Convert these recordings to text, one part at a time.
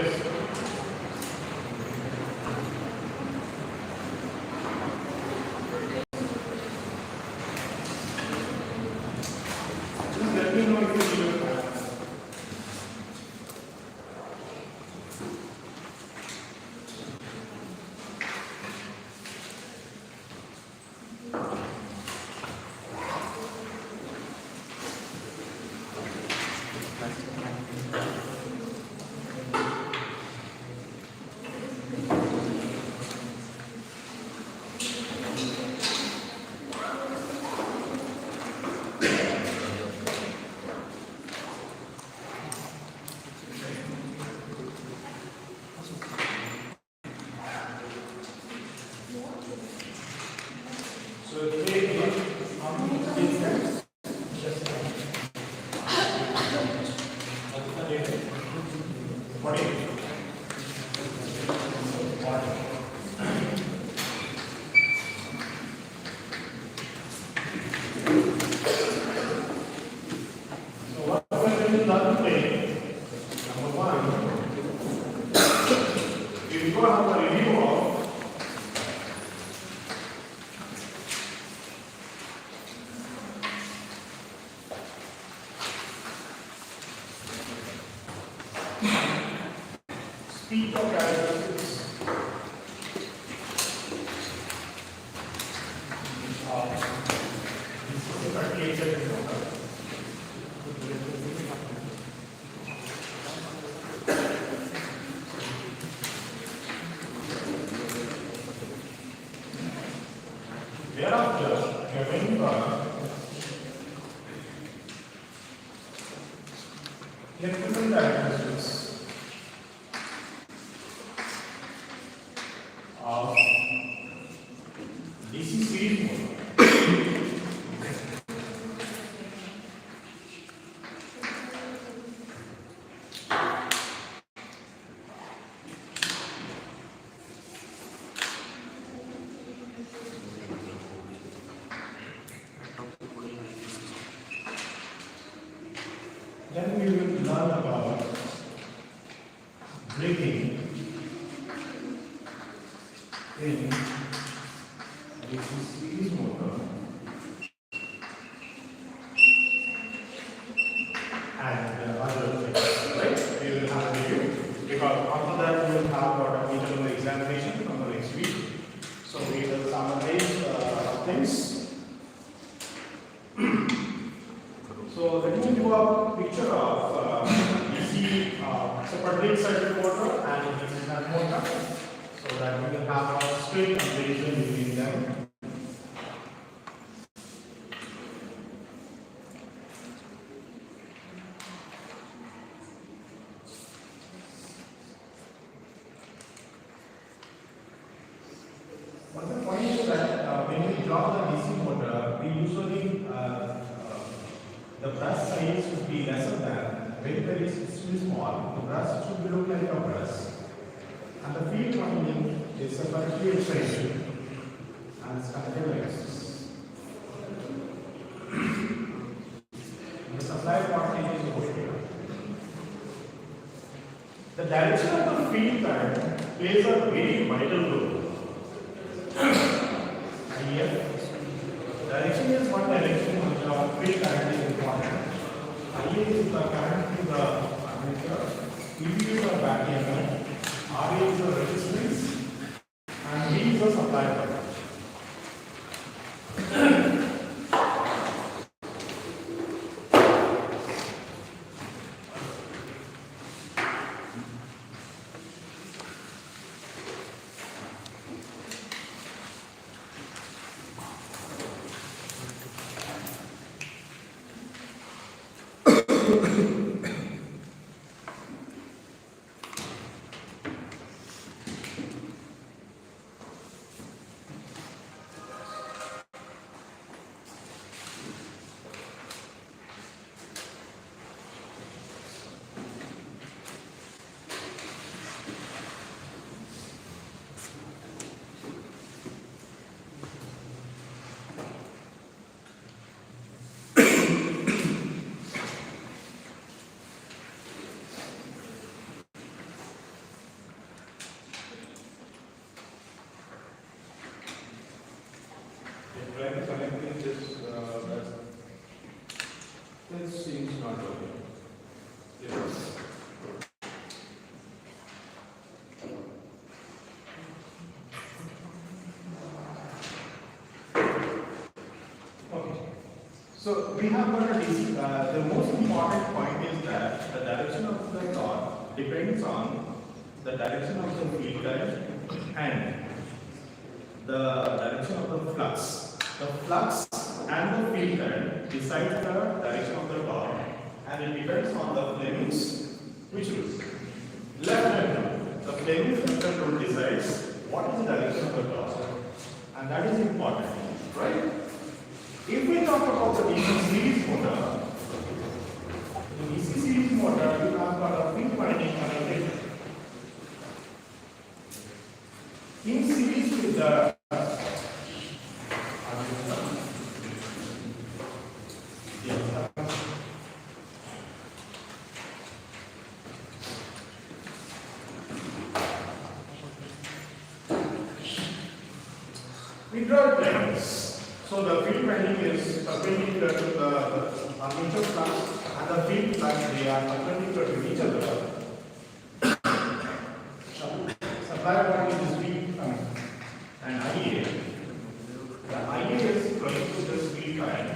Just let me know if you need a speed of characteristics this is a 38 second motor. Thereafter, remember electrical characteristics of DC series motor. Then we will learn about braking in DC series motor and other things, right? We will have a review because after that we will have our internal examination from the next week. So we will summarize things. So let me do a picture of DC separate circuit motor and DC shunt motor, so that we will have a straight comparison between them. But the point is that when we draw the DC motor, we usually the brush size should be lesser than, very extremely small. The brush should be look like a brush, and the field winding is a particular size, and it's connected like this. The supply voltage is over here. The direction of the field current plays a very vital role. Here, direction is one direction which our field current is important. IA is the current to the armature, EB is the back EMF, RA is the resistance, and V is the supply current. Try to connect this. This seems not working. Yes. Okay. So we have got a DC. The most important point is that the direction of the torque depends on the direction of the field current and the direction of the flux. The flux and the field current decide the direction of the torque, and it depends on the Fleming's which rule? Left hand rule. The Fleming's left hand rule decides what is the direction of the torque, and that is important, right? If we talk about the DC series motor, the DC series motor, you have got a field winding connected in series with the withdrawal planes. So the field winding is perpendicular to the armature flux and the field flux, they are perpendicular to each other. Supply point is V and IA. The IA is flowing through this field current,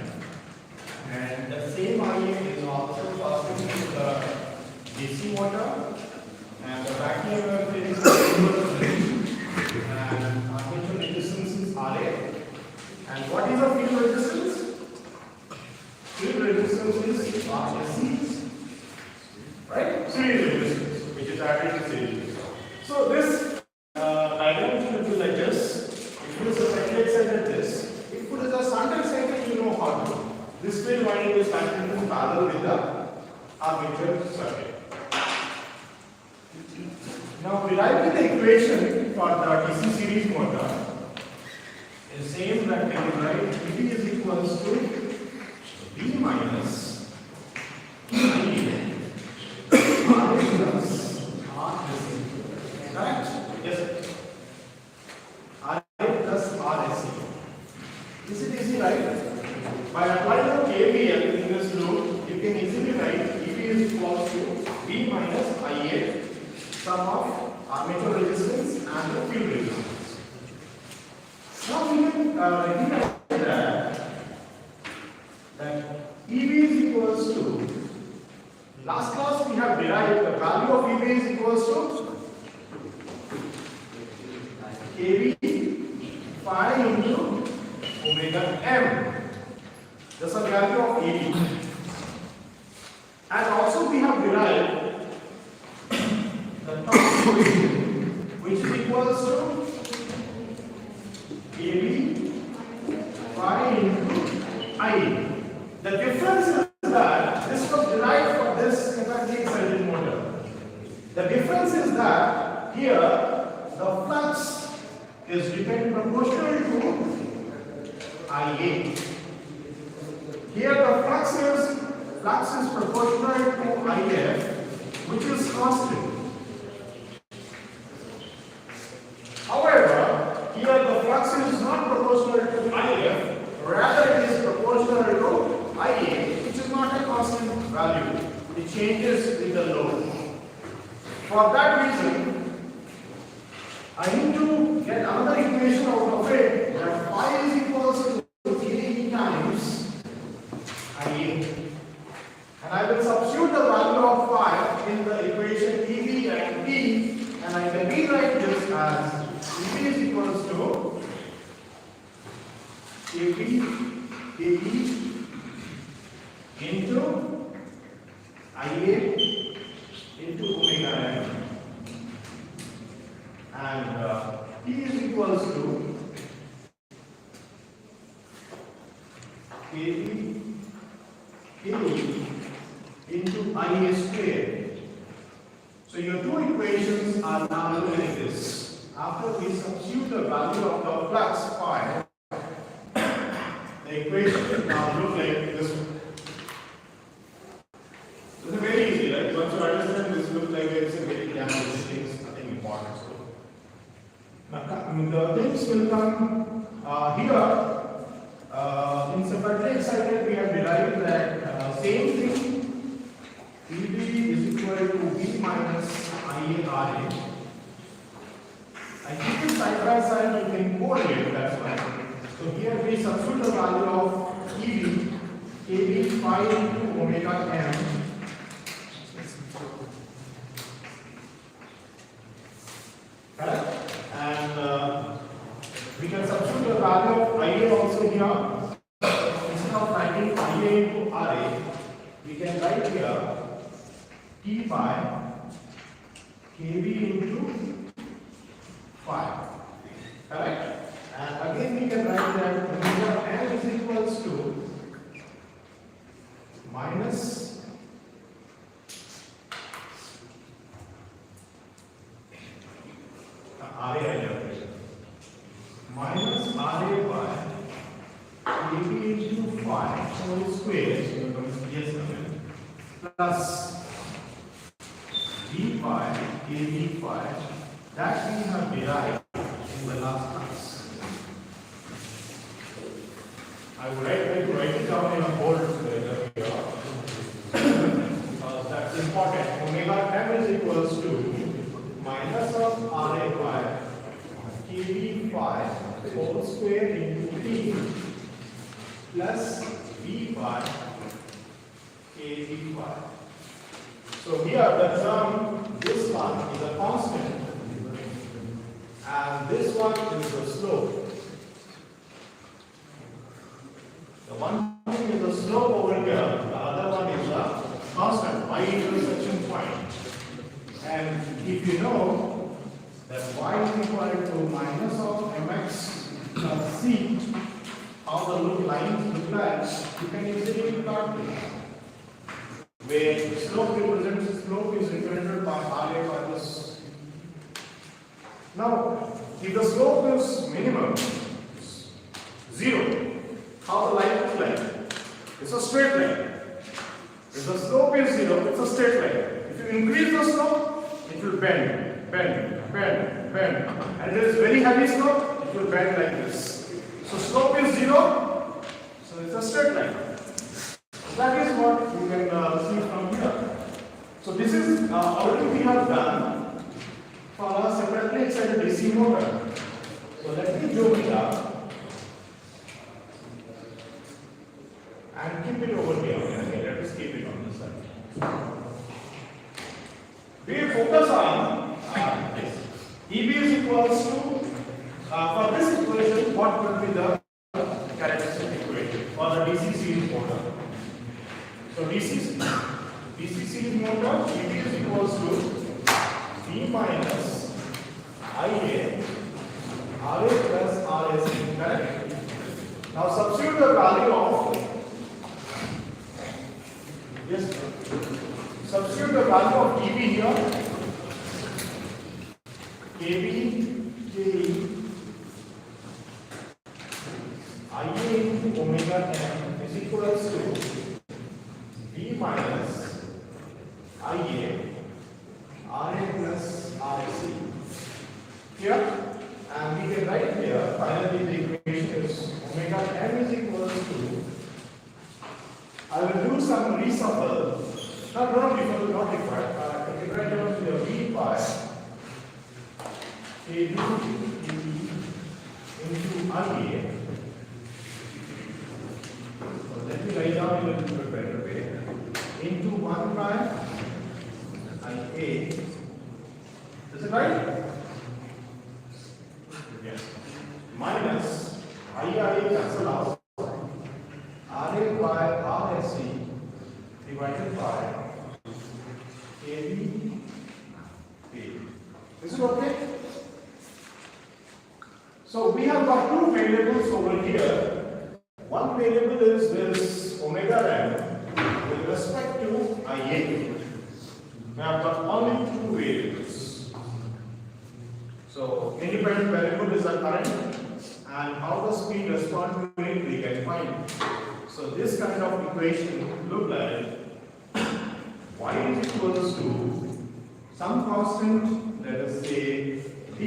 and the same IA is also passing through the DC motor, and the back EMF is and armature resistance is RA. And what is the field resistance? Field resistance is RSC, right? Series resistance, which is added to series. So this diagram should be like this. If it is a circuit side like this, if it is a shunt cycle, you know how to do. This field winding is connected in parallel with the armature circuit. Now deriving the equation for the DC series motor is same that we can write V is equals to V minus I R plus R is correct? Yes. I plus R is it easy, right? By applying the KVL in this loop, you can easily write EV is equals to V minus IA sum of armature resistance and the field resistance. Now we can recognize that EV is equals to, last class we have derived the value of EV is equals to kV phi into omega m. That's the value of EV. And also we have derived the torque which is equals to kV phi into I. The difference is that this was derived for this capacity excited motor. The difference is that here the flux is proportional to IA. Here the flux is proportional to IF, which is constant. However, here the flux is not proportional to IF, rather it is proportional to IA, which is not a constant value. It changes with the load. For that reason, I need to get another equation out of it, that phi is equals to kV times IA. And I will substitute the value of phi in the equation EV and P, and I can rewrite this as EV is equals to kV into IA into omega m, and P is equals to kV into IA square. So your two equations are now looking like this. After we substitute the value of the flux phi, the equation now look like this. This is very easy, right? Once you understand this, looks like it's a very damaging thing, it's nothing important. So, the things will come here. RA. And keep it side by side, you can correlate, that's why. So here we substitute the value of EV, KB phi into omega m. Correct? And we can substitute the value of IA also here. Instead of writing IA into RA, we can write here T by KB into phi. Correct? And again we can write that omega m is equals to minus minus RA by KB into phi whole square plus d phi KB phi that we have derived in the last class. I would like to write it down in a bold letter here because that's important. Omega m is equals to minus of RA by KB phi whole square into T plus B phi KB phi. So here the term, this one is a constant and this one is the slope. The one thing is the slope over here, the other one is the constant, y intersection point. And if you know that y is equal to minus of mx plus c, how the lines look like, you can easily plot this. Where slope represents slope is represented by RA minus. Now, if the slope is minimum, 0, how the line looks like? It's a straight line. If the slope is 0, it's a straight line. If you increase the slope, it will bend. And there is very heavy slope, it will bend like this. So slope is 0, so it's a straight line. That is what you can see from here. So this is already we have done for a separately excited DC motor. So let me zoom it up and keep it over here. Okay, let us keep it on this side. We focus on this. EB is equals to, for this equation, what will be the characteristic equation for the DC series motor? So DC series motor, EB is equals to B minus IA RA plus RSC, correct? Now substitute the value of, yes, substitute the value of EB here, KB, KE, IA into omega m is equals to B minus IA RA plus RC. Here, and we can write here, finally the equation is omega m is equals to, I will do some reshuffle, not required, I can write down to the V pi KB into IA. So let me write down in a little bit better way. Into 1 by IA. Is it right? Yes. Minus IA cancel out. RA by RSC divided by KB. Is it okay? So we have got two variables over here. One variable is this omega m with respect to IA. We have got only two variables. So independent variable is the current and how the speed responds to it we can find. So this kind of equation look like y is equals to some constant, let us say d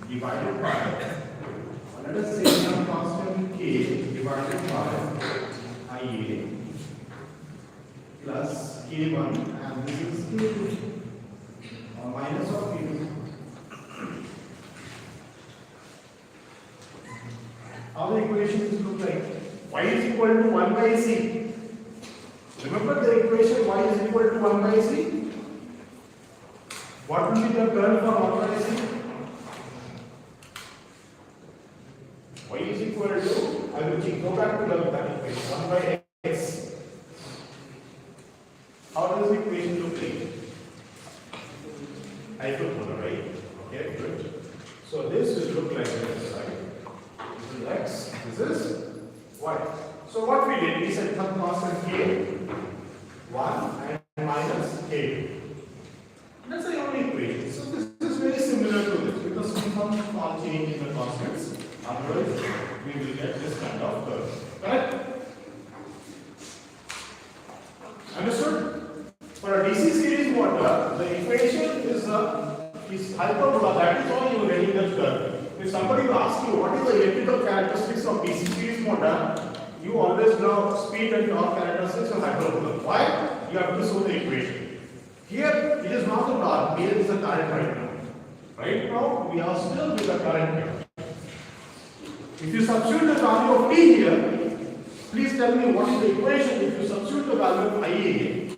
divided by, let us say some constant k divided by IA plus k1 and this is k2 minus of how the equations look like. Y is equal to 1 by c. Remember the equation y is equal to 1 by c? What will be the curl for 1 by c? Y is equal to, I will go back to that equation, 1 by x. How does the equation look like? Hyperbola, right? Okay, good. So this will look like this, right? This is x, this is y. So what we did, we said some constant k, 1 and minus k. That's the only equation. So this is very similar to this because we found small change in the constants. Otherwise, we will get this kind of curve. Correct? Understood? For a DC series motor, the equation is hyperbola. That is all you are getting the curve. If somebody will ask you what is the electrical characteristics of DC series motor, you always know speed and torque characteristics of hyperbola. Why? You have to show the equation. Here it is not the torque, here is the current right now. Right now we are still with the current here. If you substitute the value of t here, please tell me what is the equation if you substitute the value of IA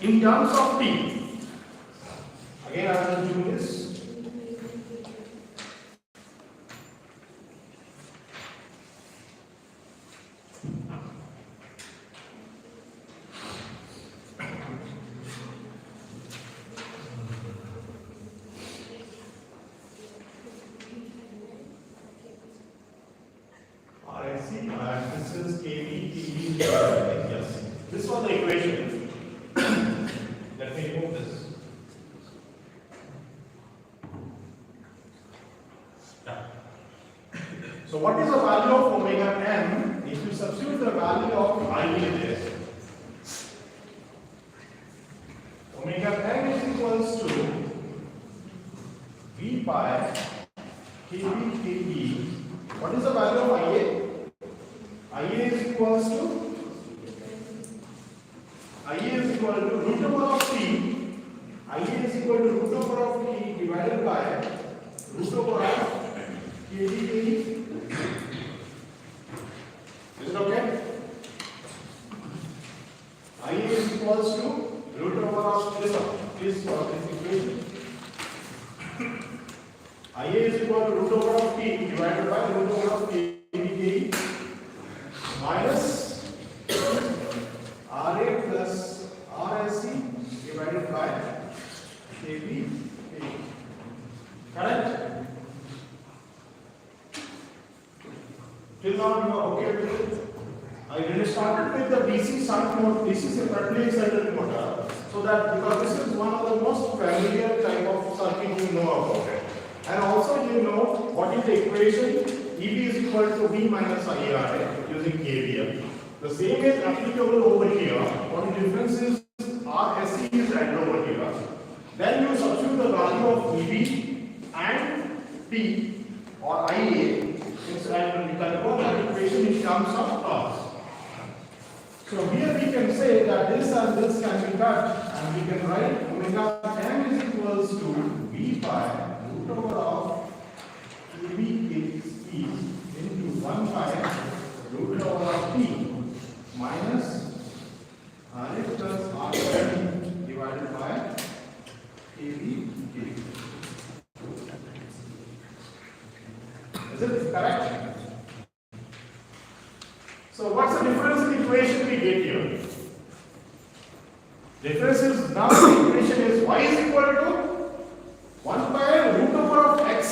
in terms of t. Again I will do this. This is KB, TB, yes. This was the equation. Let me remove this. Yeah. So what is the value of omega m if you substitute the value of I there? Omega m is equals to V pi KB KB. What is the value of IA? IA is equals to root over of t. IA is equal to root over of t divided by root over of kd. Is it okay? IA is equals to root over of this equation. IA is equal to root over of t divided by root over of kd minus RA plus RSC divided by KB. Correct? Till now you are okay with it? I started with the DC shunt motor, DC separately excited motor, so that because this is one of the most familiar type of circuit you know about it. And also you know what is the equation? EB is equal to V minus IRA using KVL. The same is applicable over here. What the difference is RSC is added over here. Then you substitute the value of EB and T or IA and we convert the equation in terms of torque. So here we can say that this and this can be cut and we can write omega m is equals to V pi root over of EB into 1 pi root over of t minus RA plus RT divided by KB. Is it correct? So what's the difference in equation we get here? Difference is now the equation is y is equal to 1 by root over of x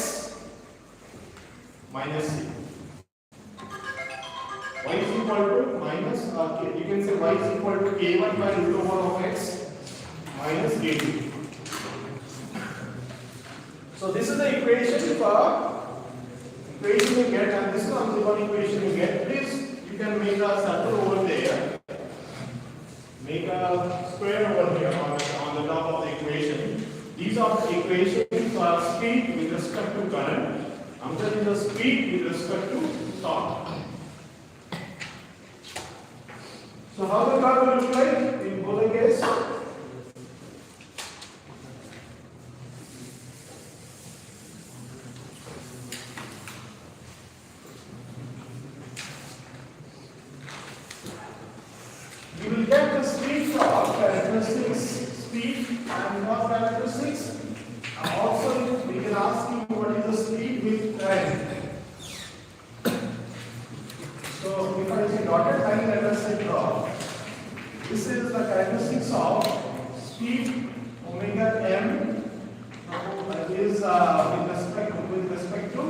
minus c. Y is equal to minus, you can say y is equal to k1 by root over of x minus k2. So this is the equation you get, and this is also one equation you get. Please, you can make a circle over there, make a square over here on the top of the equation. These are the equations for speed with respect to current. Another is the speed with respect to torque. So how the curve will look like in both the case? will get the speed torque characteristics, speed and torque characteristics. Also, we can ask you what is the speed with current. So, if I say dotted line, let us say draw. This is the characteristics of speed omega m. That is with respect to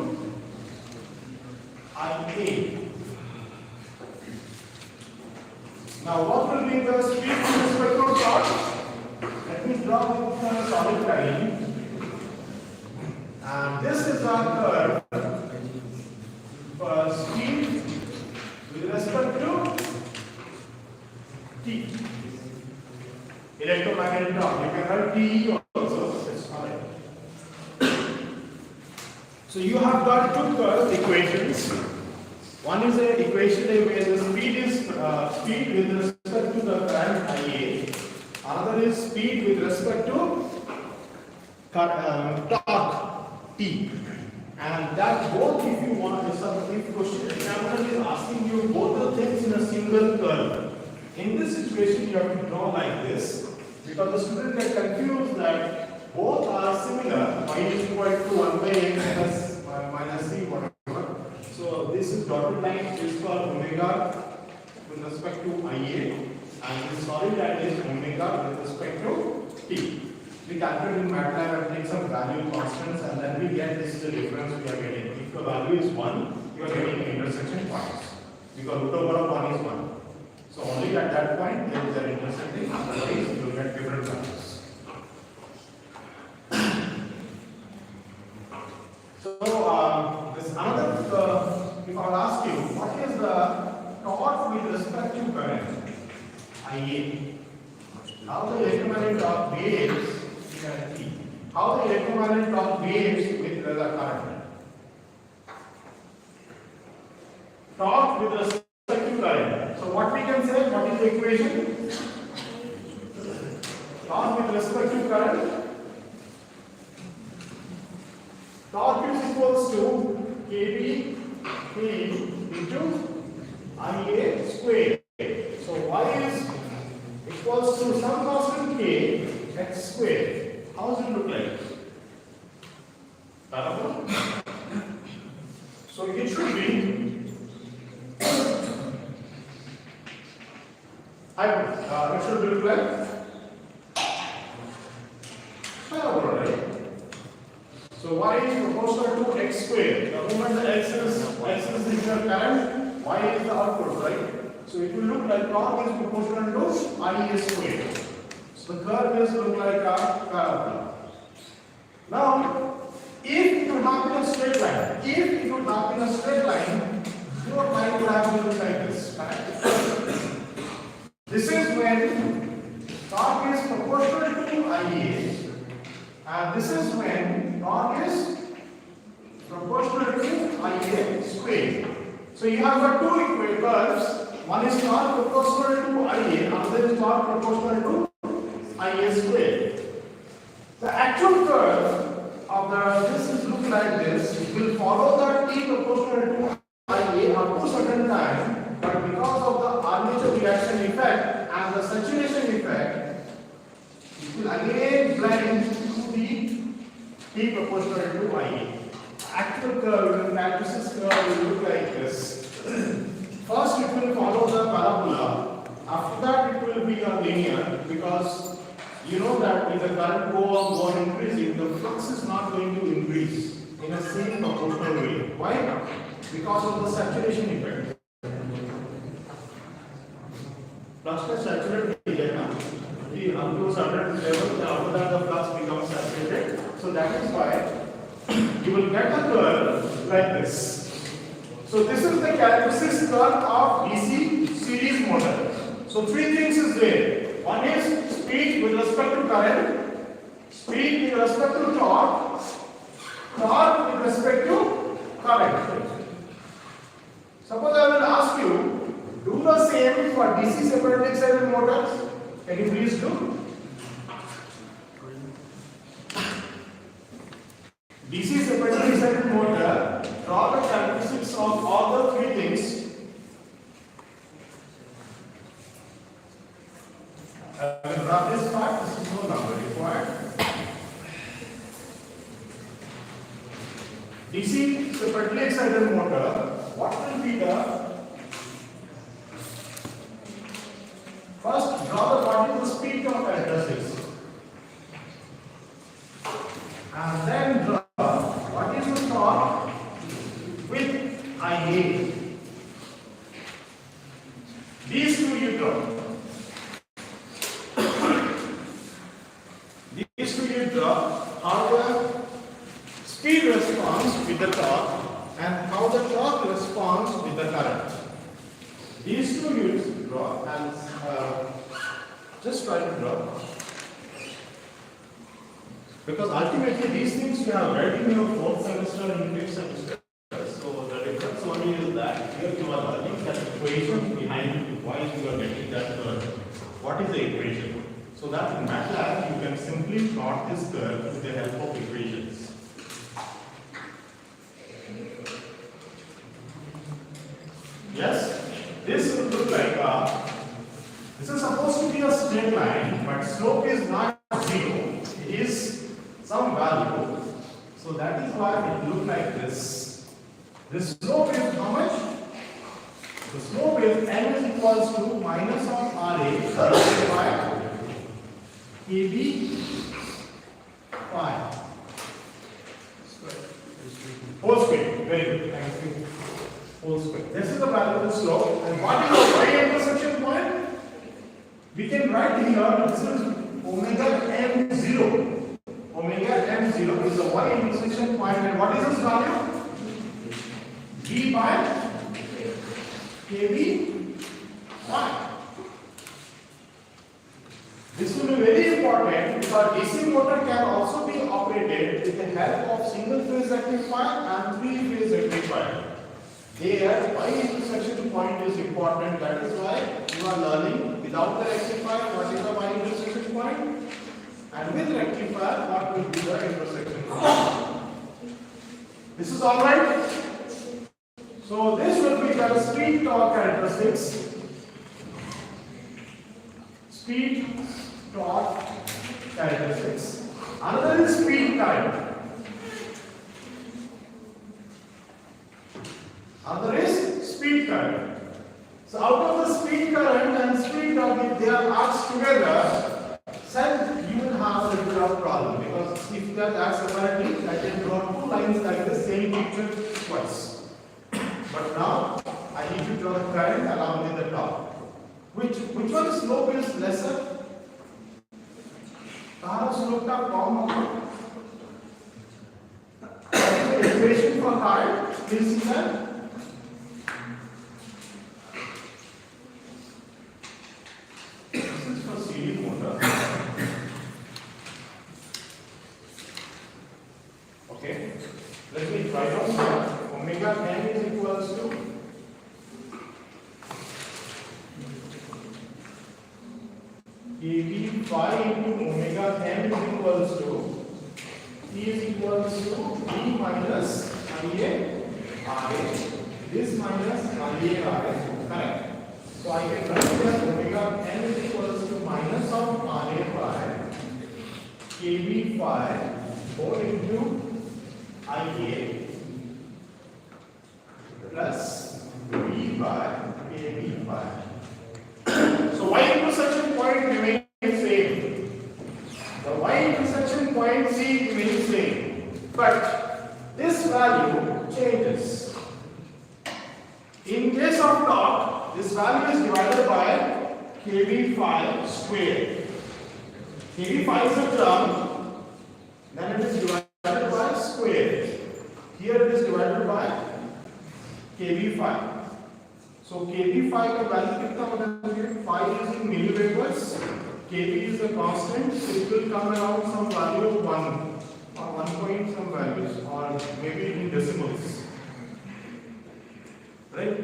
IA. Now, what will be the speed with respect to torque? Let me draw with a solid line. And this is our curve for speed with respect to T. Electromagnetic torque. You can write TE also. It's correct. So you have got two curve equations. One is an equation where the speed is speed with respect to the current IA. Another is speed with respect to torque T. And that both, if you want, if question examiner is asking you both the things in a single curve. In this situation, you have to draw like this because the student get confused that both are similar. Y is equal to 1 by x minus c, whatever. So this is dotted line is for omega with respect to IA, and this solid line is omega with respect to T. We calculate in MATLAB and take some value constants, and then we get this is the difference we are getting. If the value is 1, you are getting intersection points because root over of 1 is 1. So only at that point they are intersecting, otherwise you will get different values. So this another, if I will ask you, what is the torque with respect to current IA? How the electromagnetic torque behaves? How the electromagnetic torque behaves with the current? Torque with respect to current. So what we can say? What is the equation? Torque with respect to current. Torque is equals to kb K into IA squared. So y is equals to some constant k x squared. How does it look like? Parabola? So it should be it should look like parabola, right? So y is proportional to x squared. The moment the x is the current, y is the output, right? So it will look like torque is proportional to IA squared. So the curve is look like a parabola. Now, if it would happen in a straight line, your line would have been like this. Correct? This is when torque is proportional to IA, and this is when torque is proportional to IA squared. So you have got two curves. One is torque proportional to IA, another is torque proportional to IA squared. The actual curve of this is look like this. It will follow the T proportional to IA up to certain time, but because of the armature reaction effect and the saturation effect, it will again blend to the T proportional to IA. Actual curve, the characteristics curve will look like this. First, it will follow the parabola. After that, it will be a linear because you know that if the current go on increasing, the flux is not going to increase in a same proportional way. Why? Because of the saturation effect. Flux is saturated up to a certain level, after that the flux becomes saturated. So that is why you will get a curve like this. So this is the characteristics curve of DC series motor. So three things is there. One is speed with respect to current, speed with respect to torque, torque with respect to current. Suppose I will ask you, do the same for DC separately excited motors. Can you please do? DC separately excited motor, draw the characteristics of all the three things. Now this part, this is no longer required. DC separately excited motor, what will be the first draw the what is the speed torque characteristics, and then draw what is the torque with IA. These two you draw. These two you draw how the speed responds with the torque and how the torque responds with the current. These two you draw and just try to draw. Because ultimately these things you have read in your fourth semester and fifth semester. So the difference only is that here you are learning that equation behind why you are getting that curve. What is the equation? So that in MATLAB you can simply plot this curve with the help of equations. Yes, this will look like this is supposed to be a straight line, but slope is not 0. It is some value. So that is why it looks like this. The slope is how much? The slope is n is equals to minus of RA by KB phi whole square. Very good. Thank you. Whole square. This is the value of the slope. And what is the y intersection point? We can write here this is omega m0. Omega m0 is the y intersection point, and what is this value? B by KB phi. This will be very important because DC motor can also be operated with the help of single phase rectifier and three phase rectifier. There, y intersection point is important. That is why you are learning without the rectifier what is the y intersection point, and with rectifier what will be the intersection point. This is all right. So this will be the speed torque characteristics. Speed torque characteristics. Another is speed current. Another is speed current. So out of the speed current and speed torque, if they are asked together, then you will have a bit of problem, because if they are asked separately, I can draw two lines like the same picture twice. But now I need to draw the current along with the torque. Which one slope is lesser? Slope का कम होगा. The equation for current is that this is for series motor. Okay, let me try out. Omega n is equals to KB phi into omega n is equals to T is equals to B minus IA RA. This minus IA RA, correct? So I can write that omega n is equals to minus of RA by KB phi 4 into IA plus B by KB phi. So y intersection point remains same. The y intersection point C remains same, but this value changes. In case of torque, this value is divided by KB phi squared. KB phi is a term, then it is divided by square. Here it is divided by KB phi. So KB phi का value कितना बदलेंगे? Phi is in millimeters. KB is the constant. So it will come around some value of 1 or 1 point some values, or maybe in decimals. Right?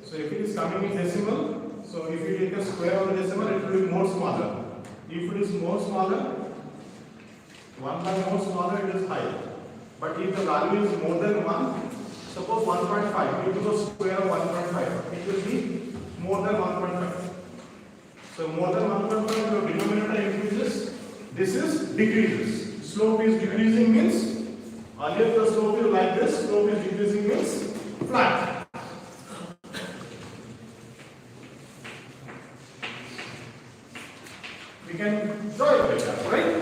So if it is coming in decimal, so if you take a square of the decimal, it will be more smaller. If it is more smaller, 1 by more smaller, it is higher. But if the value is more than 1, suppose 1.5, you do the square of 1.5, it will be more than 1.5. So more than 1.5, your denominator increases. This is decreases. Slope is decreasing means earlier the slope is like this. Slope is decreasing means flat. We can draw it like that, right?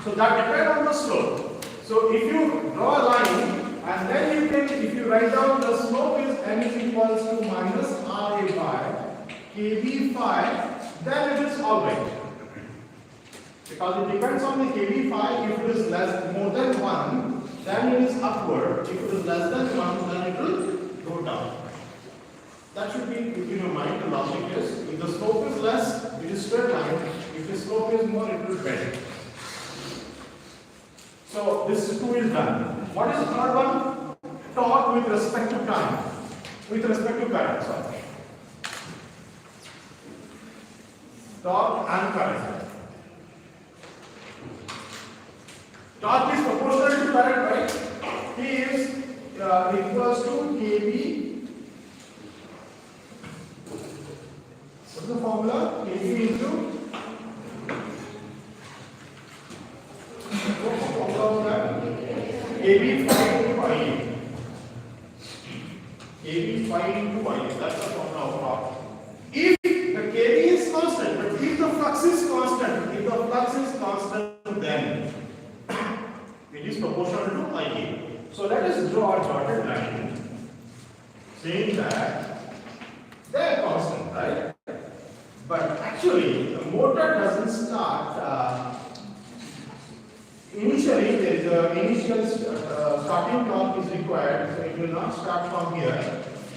So that depends on the slope. So if you draw a line and then you can, if you write down the slope is n is equals to minus RA by kb phi, then it is alright. Because it depends on the kb phi. If it is less more than 1, then it is upward. If it is less than 1, then it will go down. That should be in your mind. The logic is if the slope is less, it is straight line. If the slope is more, it will bend. So this 2 is done. What is the third one? Torque with respect to time. With respect to current, sorry. Torque and current. Torque is proportional to current, right? T is equals to kb. What's the formula? kb into what's the formula of that? kb phi into ia. kb phi into ia. That's the formula of torque. If the kb is constant, but if the flux is constant, then it is proportional to ia. So let us draw a dotted line saying that they are constant, right? But actually, the motor doesn't start. Initially, there is a initial starting torque is required, so it will not start from here.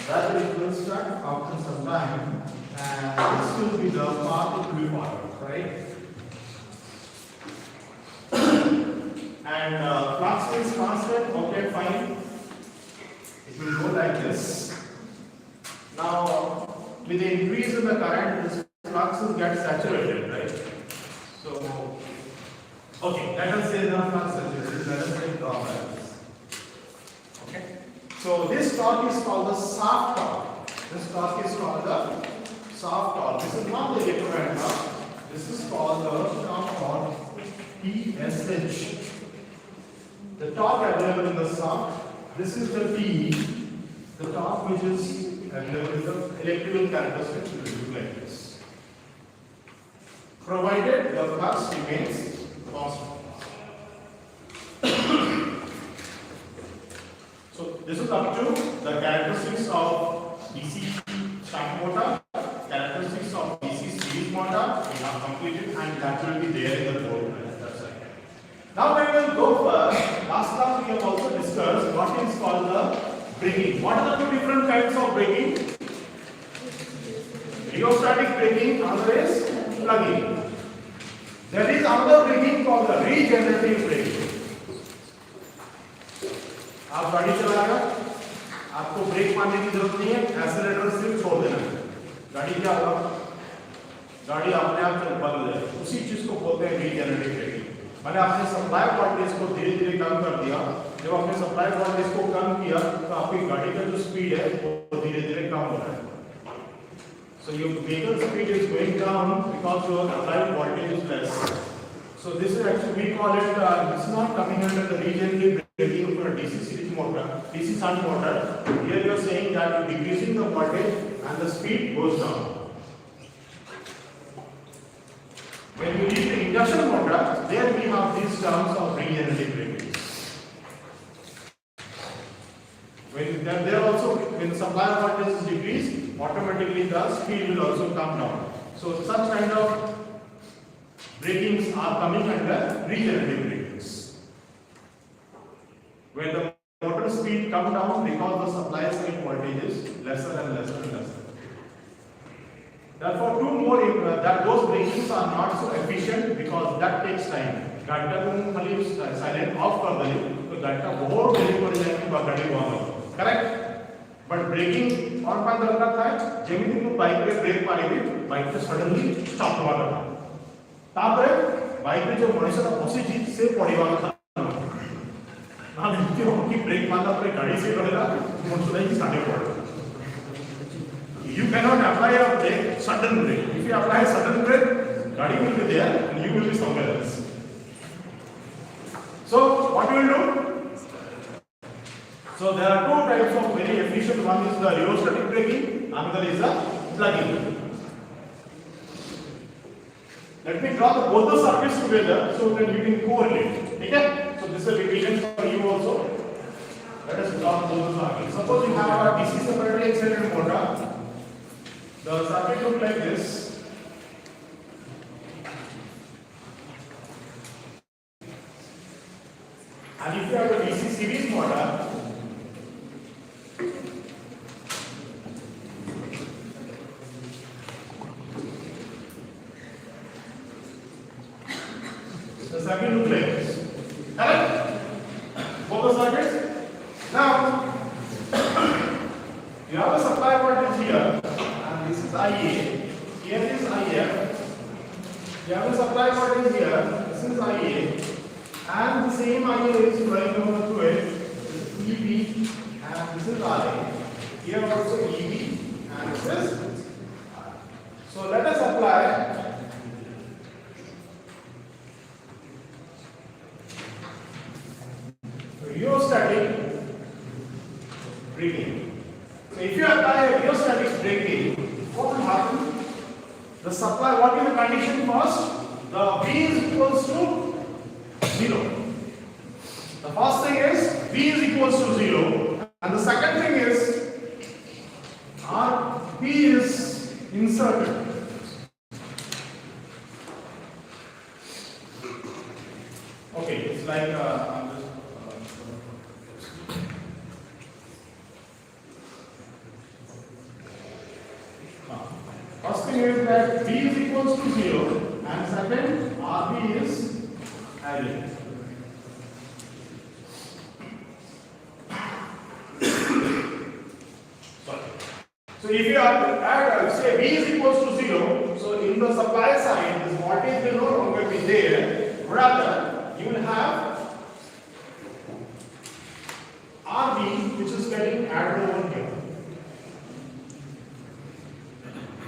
Rather, it will start after some time, and this will be the path it will follow, right? And flux is constant. Okay, fine. It will go like this. Now, with the increase in the current, this flux will get saturated, right? So, okay, let us say the flux saturated. Let us say torque like this. Okay. So this torque is called the shaft torque. This torque is called the shaft torque. This is not the equivalent torque. This is called the shaft torque, TSH. The torque available in the shaft. This is the T. The torque which is available in the electrical characteristics will be like this. Provided the flux remains constant. So this is up to the characteristics of DC shaft motor, characteristics of DC series motor. We have completed, and that will be there in the board. Now we will go first. Last class we have also discussed what is called the braking. What are the two different kinds of braking? Rheostatic braking, another is plugging. There is another braking called the regenerative braking. आप गाड़ी चला रहे हो, आपको break मारने की जरूरत नहीं है, एक्सीलरेटर सिर्फ छोड़ देना है। गाड़ी क्या होगा? गाड़ी अपने आप चल बंद हो जाएगी। उसी चीज को बोलते हैं रीजेनरेटिव ब्रेकिंग। मैंने अपने सप्लाई वोल्टेज को धीरे-धीरे कम कर दिया। जब आपने सप्लाई वोल्टेज को कम किया, तो आपकी गाड़ी का जो स्पीड है वो धीरे-धीरे कम हो रहा है। So your vehicle speed is going down because your applied voltage is less. So this is actually, we call it, this is not coming under the regenerative braking for a DC series motor, DC shunt motor. Here you are saying that you are decreasing the voltage and the speed goes down. When we reach the induction motor, there we have these terms of regenerative braking. When there also, when the supply voltage is decreased, automatically the speed will also come down. So such kind of brakings are coming under regenerative brakings. When the motor speed comes down because the supply side voltage is lesser and lesser and lesser. Therefore, those brakings are not so efficient because that takes time. घंटा तुम खाली silent off कर दे तो घंटा बहुत देरी पड़ जाएगी गाड़ी वहाँ करेक्ट. बट ब्रेकिंग और पान दरकार था जेमिति को बाइक पे ब्रेक मारेगी बाइक पे सडनली स्टॉप हुआ था तापर बाइक पे जो मनुष्य बसिची से पड़ीवा था ना एमती हो कि ब्रेक मारला पर गाड़ी से गलेला मनुष्य की साडे पड़. You cannot apply a brake sudden brake. If you apply sudden brake, Gadi will be there and you will be somewhere else. So what you will do? So there are two types of very efficient. One is the rheostatic braking, another is the plugging. Let me draw both the circuits together so that you can correlate. Okay? So this is a revision for you also. Let us draw both the circuits. Suppose you have a DC separately excited motor. The circuit looks like this. And if you have a DC series motor, the circuit looks like this. Correct? Both the circuits. Now, you have a supply voltage here, and this is IA. Here is IF. You have a supply voltage here. This is IA. And the same IA is flowing over to it. This is EB and this is RA. Here also EB and this is RA. So let us apply rheostatic braking. So if you apply a rheostatic braking, what will happen? The supply, what is the condition first? The V is equals to 0. The first thing is V is equals to 0, and the second thing is RP is inserted. Okay, it's like first thing is that V is equals to 0, and second RP is added. So if you add, say V is equals to 0, so in the supply side, this voltage will no longer be there. Rather, you will have RB, which is getting added over here.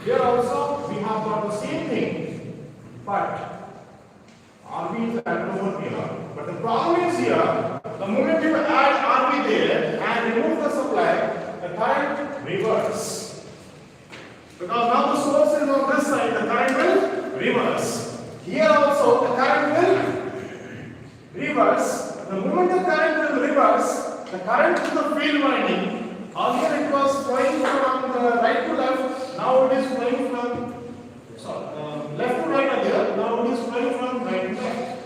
Here also, we have got the same thing, but RB is added over here. But the problem is here, the moment you add RB there and remove the supply, the current reverse. Because now the source is on this side, the current will reverse. Here also the current will reverse. The moment the current will reverse, the current to the field winding, earlier it was flowing from the right to left, now it is flowing from left to right earlier, now it is flowing from right to left.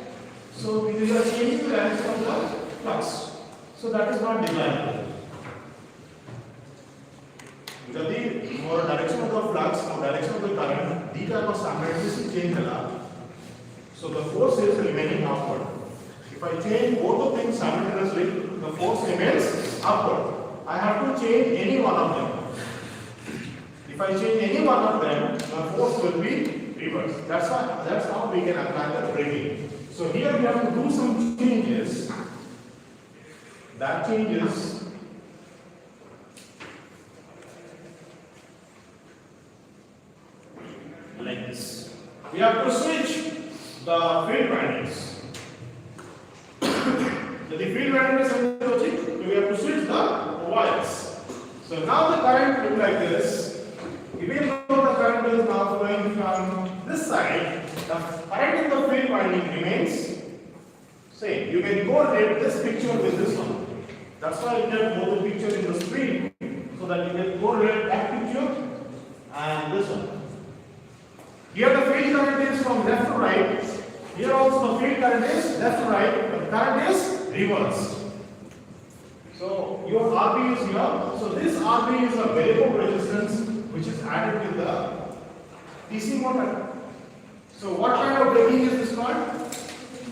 So we are changing the direction of the flux. So that is not desirable. यदि more direction of the flux or direction of the current, these type of standardization change a lot. So the force is remaining upward. If I change both the things simultaneously, the force remains upward. I have to change any one of them. If I change any one of them, the force will be reversed. That's how we can apply the braking. So here we have to do some changes. That changes like this. We have to switch the field windings. The field windings we have to switch the wires. So now the current looks like this. Even though the current is now flowing from this side, the current in the field winding remains same. You can correlate this picture with this one. That's why you get both the picture in the screen, so that you can correlate that picture and this one. Here the field current is from left to right. Here also the field current is left to right, but the current is reversed. So your RB is here. So this RB is a variable resistance which is added with the DC motor. So what kind of braking is this called?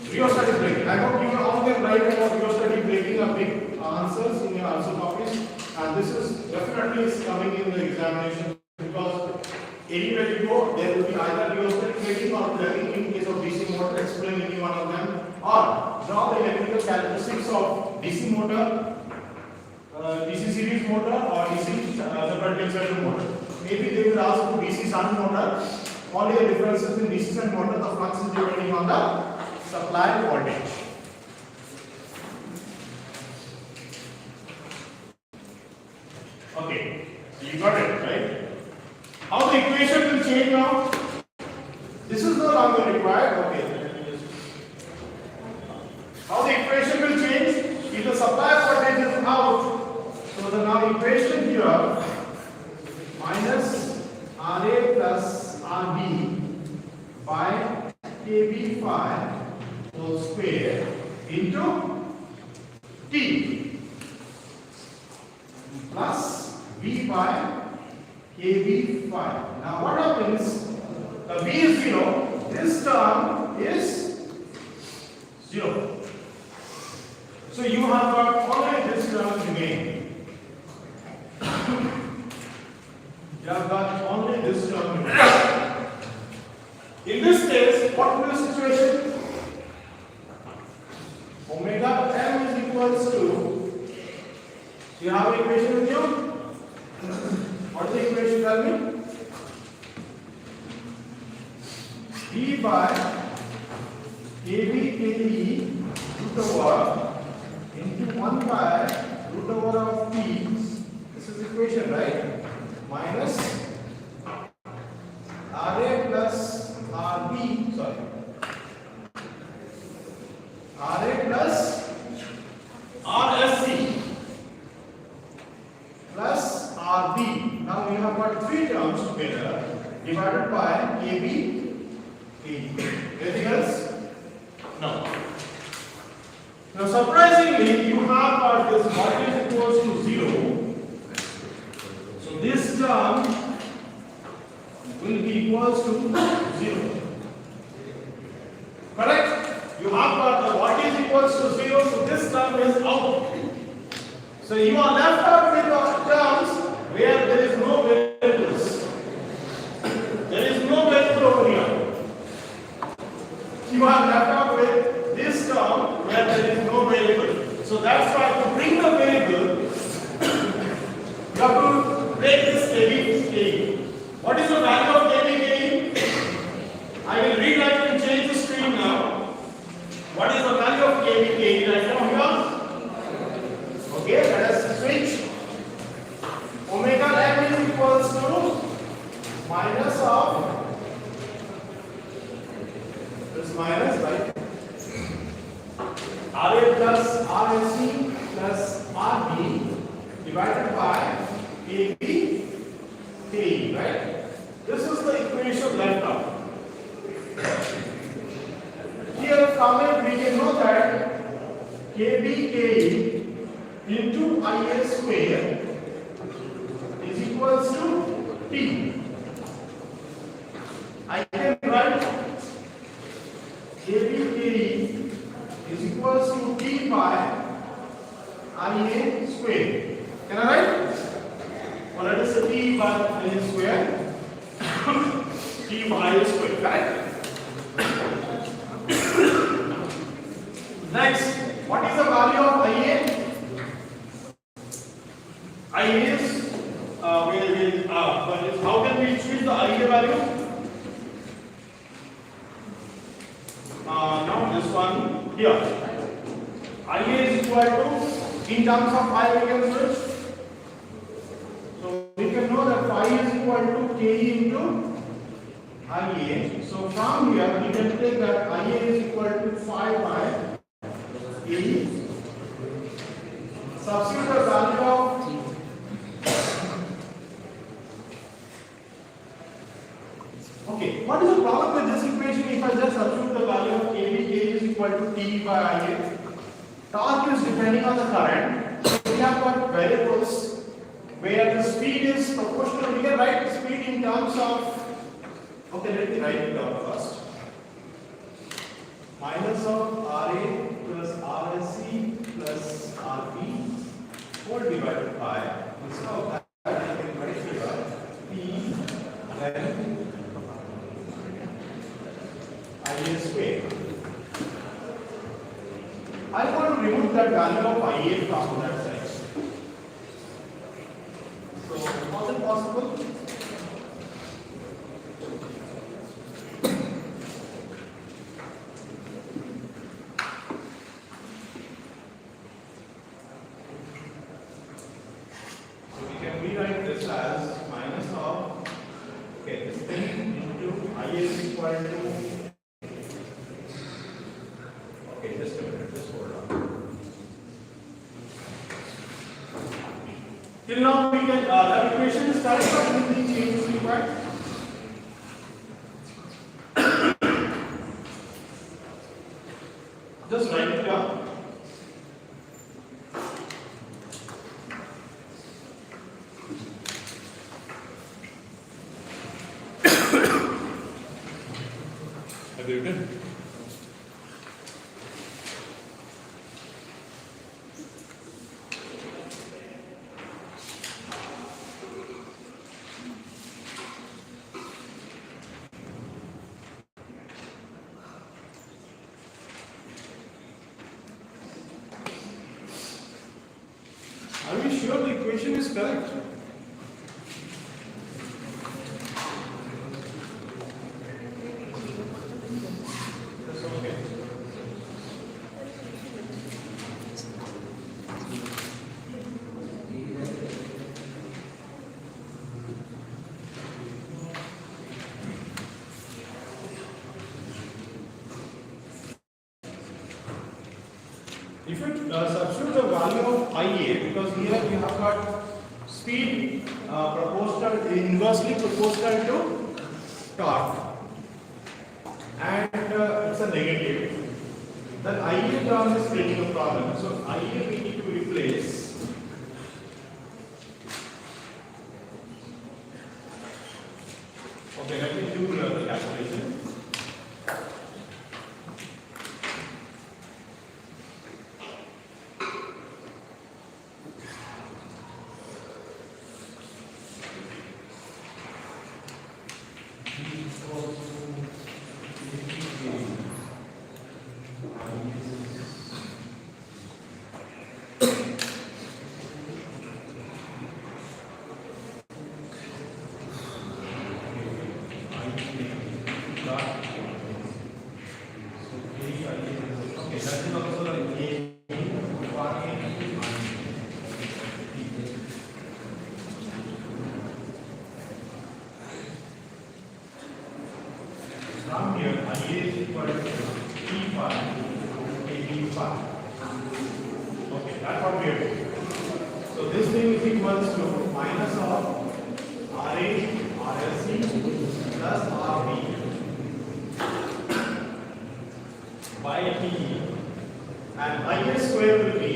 Rheostatic braking. I hope you all can write about rheostatic braking a big answers in your answer copies. And this is definitely coming in the examination, because anywhere you go, there will be either rheostatic braking or plugging. In case of DC motor, explain any one of them, or draw the electrical characteristics of DC motor, DC series motor, or DC separate excited motor. maybe they will ask for DC shunt motor. Only the differences in DC shunt motor, the flux is depending on the supply voltage. Okay, so you got it, right? How the equation will change now? This is no longer required. Okay, let me just. How the equation will change? If the supply voltage is out, so the now equation here minus RA plus RB by KB phi whole square into T plus V by KB phi. Now what happens? The V is 0, this term is 0. So you have got only this term remaining. You have got only this term remaining. In this case, what will be the situation? Omega m is equals to, you have an equation with you? What is the equation, tell me? V by KB KE root over into 1 by root over of T. This is equation, right? Minus RA plus RB, sorry. RA plus RSC plus RB. Now we have got three terms together divided by KB. Anything else? No. Now surprisingly, you have got this voltage equals to 0. So this term will be equals to 0. Correct? You have got the voltage equals to 0, so this term is out. So you are left out with the terms where there is no variables. There is no variable over here. You are left out with this term where there is no variable. So that's why to bring the variable, you have to break this KB. What is the value of KB? I will rewrite and change the screen now. What is the value of KB right now here? Okay, let us switch. Omega m is equals to minus of this minus, right? RA plus RSC plus RB divided by AB KE, right? This is the equation left out. Here from it we can know that KB KE into IA square is equals to T. I can write KB KE is equals to T by IA square. Can I write? Well, let us say T by IA square. T by IA square, correct? Next, what is the value of IA? IA is, how can we choose the IA value? Now this one here. IA is equal to, in terms of phi we can switch. So we can know that phi is equal to KE into IA. So from here we can take that IA is equal to phi by KE. Substitute the value of okay, what is the problem with this equation if I just substitute the value of KB? KB is equal to T by IA. Torque is depending on the current. So we have got variables where the speed is proportional. We can write the speed in terms of, okay, let me write it down first. Minus of RA plus RSC plus RB whole divided by, instead of that, I can write here P then IA square. I want to remove that value of IA from that side. So, how is it possible? is equal to, okay, just a minute, just hold on. Till now we can, the equation is correct, but anything change is required? Just write it down. Have you written? Are we sure the equation is correct? That's okay. If you substitute the value of Ia, because here we have got speed proportional, inversely proportional to torque, and it's a negative, then Ia term is creating a problem. So Ia we need to replace. Okay, let me do the calculation. From here, Ia is equal to P phi AB phi. Okay, that's what we are doing. So this thing is equals to minus of RA, RLC plus RB by P, and Ia square will be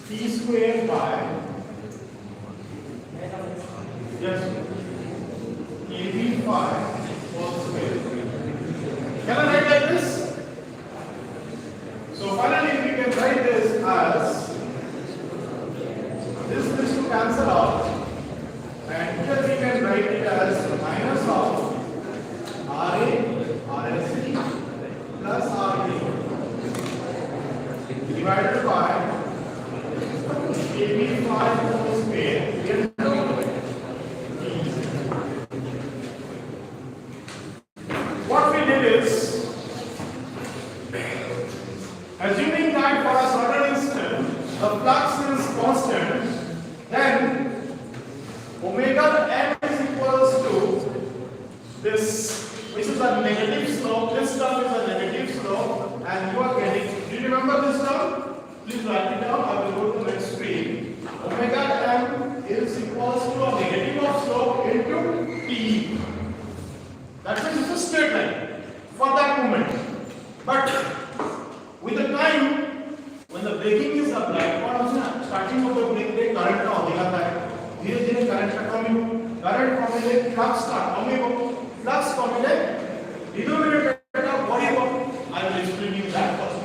P square by, yes, AB phi whole square. Can I write like this? So finally we can write this as this to cancel out, and here we can write it as minus of RA, RLC plus RB divided by AB phi whole square. What we did is, assuming that for a certain instant the flux is constant, then omega m is equals to this, which is a negative slope. This term is a negative slope, and you are getting. Do you remember this term? Please write it down. I will go to the next screen. Omega m is equals to a negative of slope into t. That means it's a straight line for that moment. But with the time, when the braking is applied, what happens? Starting of the brake current का होगा था. धीरे-धीरे current कम flux start flux कम denominator का body को. I will explain you that first.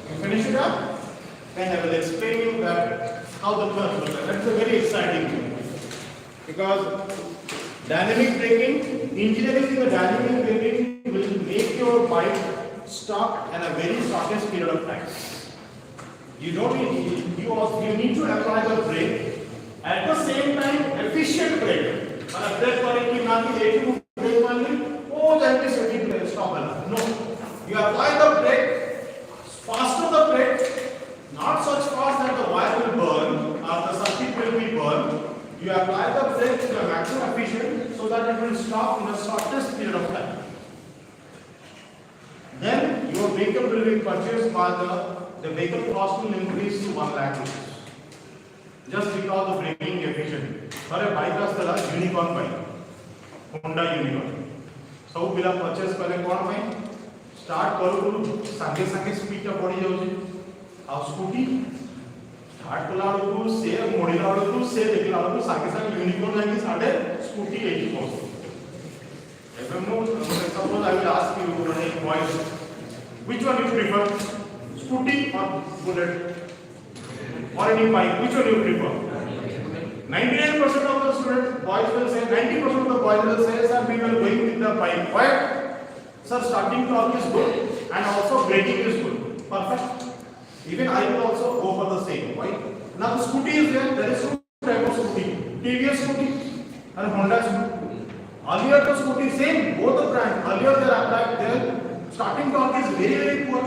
You finish it up? Then I will explain you that. How the curve looks like. That's a very exciting thing. Because dynamic braking, engineering in the dynamic braking will make your bike stop at a very shortest period of time. You don't need, you need to apply the brake at the same time efficient brake. And brake करें कि ना कि एक ही brake मान ली, वो जल्दी से stop है. No, you apply the brake, faster the brake, not such fast that the wire will burn. vehicle will be purchased by the vehicle cost will increase to 1 lakh rupees. Just because of braking efficient. For a bike astala unicorn bike, Honda Unicorn. So पिला purchase करें कौन भाई? Start करो संगे संगे speed का बढ़ी जाऊँगी. अब scooty start कला लोगों से मोड़ी ला लोगों से देखला लोगों संगे संगे unicorn लाएंगे साढ़े scooty 80 पहुँचो. Suppose I will ask you, boys, which one you prefer? Scooty or bullet? Or any bike? Which one you prefer? 99% of the students, boys will say, 90% of the boys will say, sir, we will going with the bike. Why? Sir, starting torque is good and also braking is good. Perfect. Even I will also go for the same. Why? Now the scooty is there. There is two type of scooty. TVS scooty and Honda scooty. Earlier the scooty same, both the brands. Earlier they are applied their starting torque is very very poor.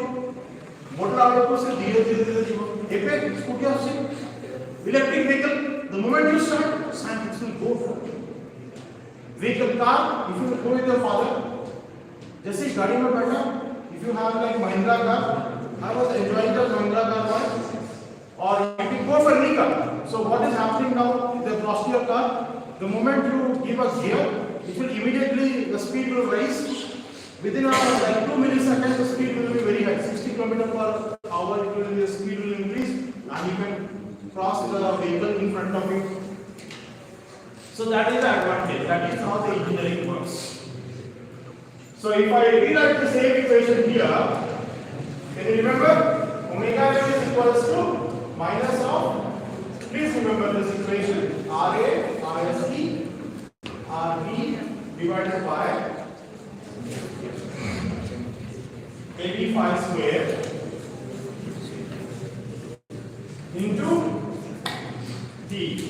Motor output से धीरे धीरे scooty are same. Electric vehicle, the moment you start, science will go for it. Vehicle car, if you go with your father, जैसे गाड़ी में बैठा, if you have like Mahindra car, I was enjoying the Mahindra car once, or if you go for any car. So what is happening now? If they cross your car, the moment you give a gear, it will immediately the speed will rise. Within like 2 milliseconds, the speed will be very high. 60 km/h, it will the speed will increase, and you can cross the vehicle in front of you. So that is the advantage. That is how the engineering works. So if I rewrite the same equation here, can you remember? Omega is equals to minus of. Please remember this equation: RA, RSE, RB divided by AB phi square into D.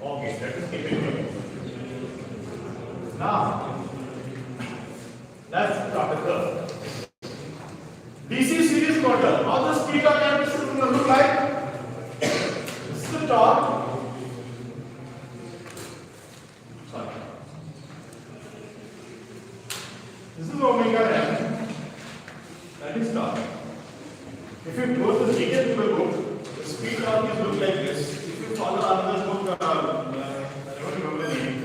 Okay, let us keep it going. Now, let's start the curve. DC series motor. How the speed of characteristics will look like? This is the torque. Sorry. This is omega m. That is torque. If you go to the detail of the book, the speed torque is look like this. If you follow another book, I don't remember the name.